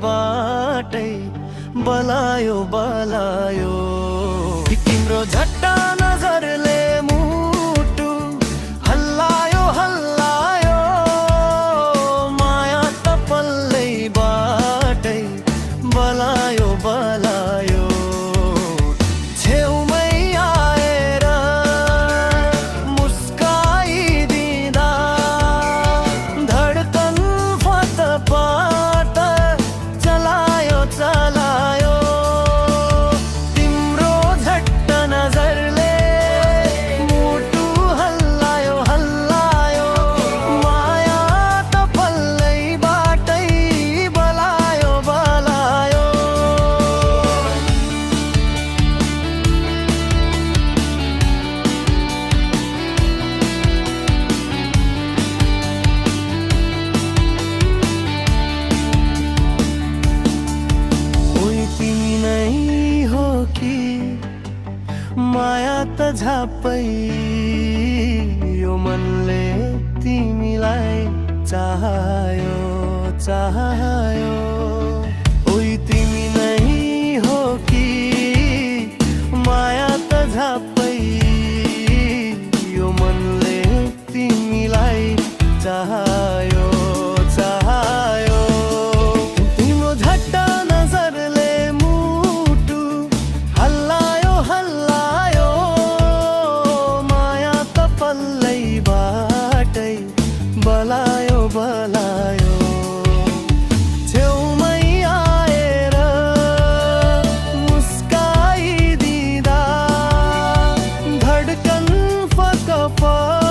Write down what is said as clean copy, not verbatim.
बाटै बलायो बलायो। तिम्रो झट्टा नजरले मुटु हल्लायो हल्लायो, माया त पल्लै बाटै बलायो बलायो। छेउमै आएर मुस्काइदिँदा धड्कन फतफत चलायो चलायो। तिम्रो झट्टा नजरले मुटु हल्लायो हल्लायो, माया त पल्लै बाटै बलायो बलायो। तिमी नै हो कि माया त झापै यो मनले तिमीलाई चाह्यो चाह्यो। ओइ तिमी नै हो कि माया त झापै यो मनले तिमीलाई चाह्यो चाह्यो। तिम्रो झट्टा नजरले मुटु हल्लायो हल्लायो, माया त पल्लै बाटै बलायो बलायो। छेउमै आएर मुस्काइदिँदा धड्कन फतफत